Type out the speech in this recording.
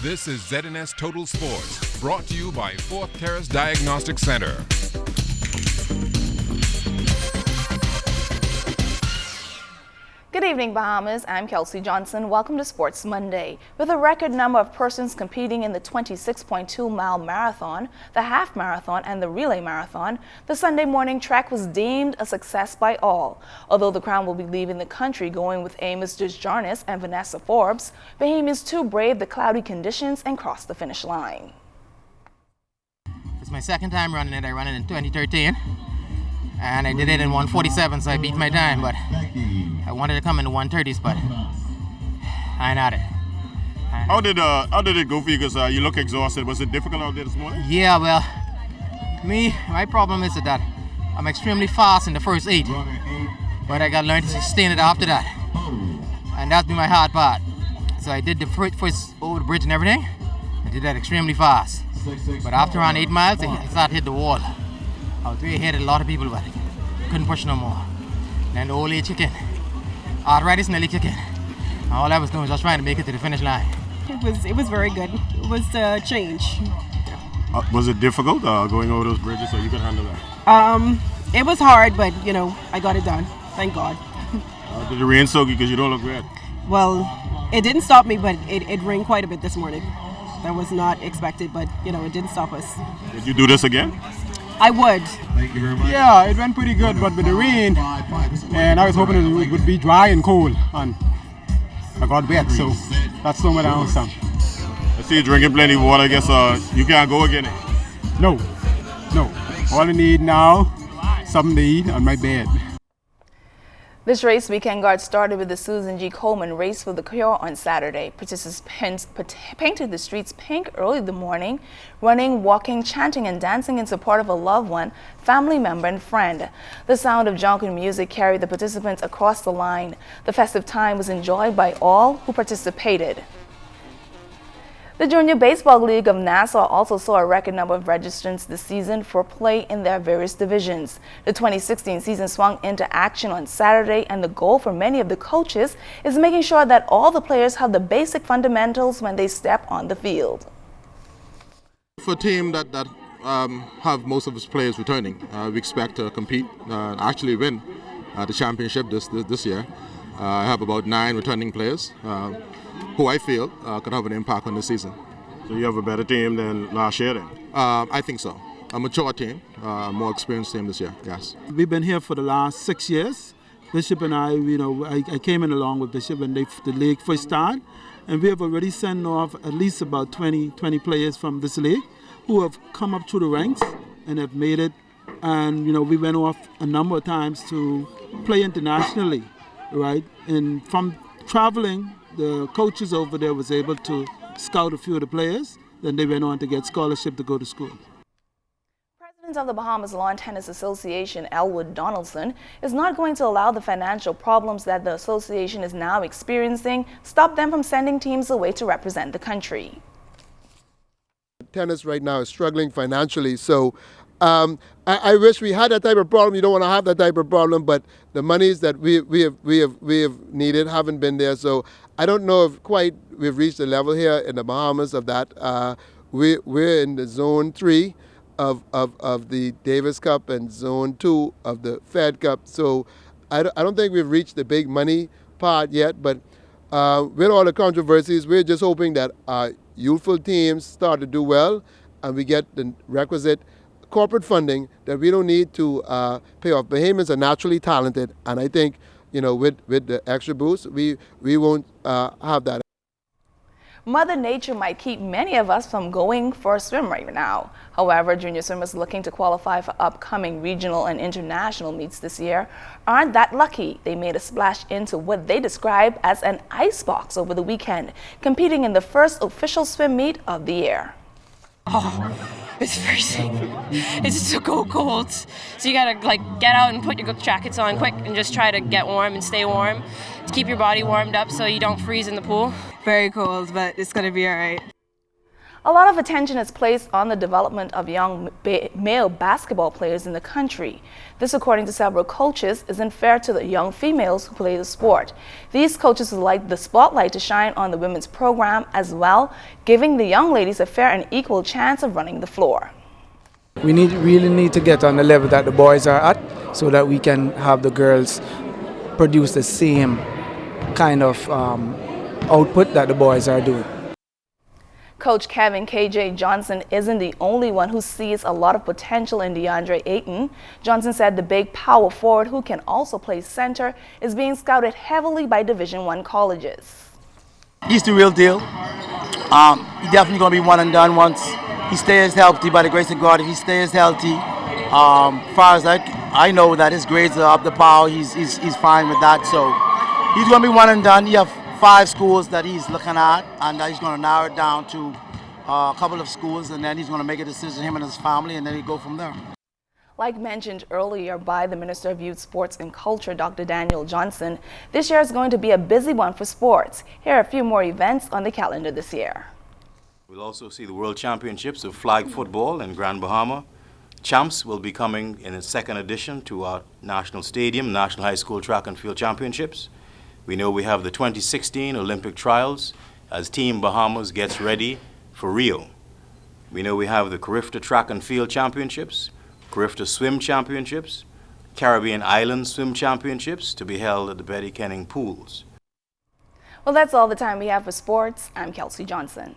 This is ZNS Total Sports, brought to you by Fourth Terrace Diagnostic Center. Good evening, Bahamas. I'm Kelsey Johnson. Welcome to Sports Monday. With a record number of persons competing in the 26.2-mile marathon, the half marathon, and the relay marathon, the Sunday morning trek was deemed a success by all. Although the crown will be leaving the country going with Amos Desjarnes and Vanessa Forbes, Bahamians too braved the cloudy conditions and crossed the finish line. It's my second time running it. I ran it in 2013. And I did it in 1:47, so I beat my time, but I wanted to come in the 1:30s, but I ain't at it. How did it go for you? Because you look exhausted. Was it difficult out there this morning? Yeah, well, my problem is that I'm extremely fast in the first 8, but I got to learn to sustain it after that, and that's been my hard part. So I did the first over the bridge and everything. I did that extremely fast, but after around 8 miles, I started to hit the wall. Out there, I hit a lot of people, but couldn't push no more. Then the old age kicked in. Arthritis nearly kicked in. All I was doing was just trying to make it to the finish line. It was very good. It was a change. Was it difficult going over those bridges, so you could handle that? It was hard, but I got it done. Thank God. Did the rain soak you? Because you don't look red. Well, it didn't stop me, but it rained quite a bit this morning. That was not expected, but it didn't stop us. Did you do this again? I would. Yeah, it went pretty good, but with the rain, and I was hoping it would be dry and cold, and I got wet, so that's somewhere down some. I see you drinking plenty of water. I guess you can't go again. No. All I need now, something to eat on my bed. This race weekend guard started with the Susan G. Coleman Race for the Cure on Saturday. Participants painted the streets pink early in the morning, running, walking, chanting, and dancing in support of a loved one, family member, and friend. The sound of jonkin music carried the participants across the line. The festive time was enjoyed by all who participated. The Junior Baseball League of Nassau also saw a record number of registrants this season for play in their various divisions. The 2016 season swung into action on Saturday, and the goal for many of the coaches is making sure that all the players have the basic fundamentals when they step on the field. For a team that have most of its players returning, we expect to compete, actually win the championship this year. I have about 9 returning players who I feel could have an impact on the season. So you have a better team than last year then? I think so. A mature team, a more experienced team this year, yes. We've been here for the last 6 years. Bishop and I came in along with Bishop when the league first started, and we have already sent off at least about 20 players from this league who have come up through the ranks and have made it. And we went off a number of times to play internationally, right? And from traveling, the coaches over there was able to scout a few of the players. Then they went on to get scholarship to go to school. President of the Bahamas Lawn Tennis Association, Elwood Donaldson, is not going to allow the financial problems that the association is now experiencing stop them from sending teams away to represent the country. Tennis right now is struggling financially, so I wish we had that type of problem. You don't want to have that type of problem, but the monies that we have needed haven't been there. So I don't know if quite we've reached the level here in the Bahamas of that. We're in the zone 3 of the Davis Cup and zone 2 of the Fed Cup. So I don't think we've reached the big money part yet. But with all the controversies, we're just hoping that our youthful teams start to do well and we get the requisite corporate funding that we don't need to pay off. Bahamians are naturally talented, and I think with the extra boost, we won't have that. Mother Nature might keep many of us from going for a swim right now. However, junior swimmers looking to qualify for upcoming regional and international meets this year aren't that lucky. They made a splash into what they describe as an icebox over the weekend, competing in the first official swim meet of the year. Oh, it's freezing. It's so cold. So you gotta get out and put your jackets on quick and just try to get warm and stay warm to keep your body warmed up so you don't freeze in the pool. Very cold, but it's gonna be all right. A lot of attention is placed on the development of young male basketball players in the country. This, according to several coaches, isn't fair to the young females who play the sport. These coaches would like the spotlight to shine on the women's program as well, giving the young ladies a fair and equal chance of running the floor. We really need to get on the level that the boys are at so that we can have the girls produce the same kind of output that the boys are doing. Coach Kevin KJ Johnson isn't the only one who sees a lot of potential in DeAndre Ayton. Johnson said the big power forward, who can also play center, is being scouted heavily by Division I colleges. He's the real deal. He's definitely going to be one and done once he stays healthy, by the grace of God. If he stays healthy, far as I know that his grades are up to par, he's fine with that. So he's going to be one and done. You have 5 schools that he's looking at, and he's going to narrow it down to a couple of schools, and then he's going to make a decision, him and his family, and then he'll go from there. Like mentioned earlier by the Minister of Youth, Sports and Culture, Dr. Daniel Johnson, this year is going to be a busy one for sports. Here are a few more events on the calendar this year. We'll also see the World Championships of Flag Football in Grand Bahama. Champs will be coming in its second edition to our National Stadium, National High School Track and Field Championships. We know we have the 2016 Olympic trials as Team Bahamas gets ready for Rio. We know we have the Carifta Track and Field Championships, Carifta Swim Championships, Caribbean Island Swim Championships to be held at the Betty Kenning Pools. Well, that's all the time we have for sports. I'm Kelsey Johnson.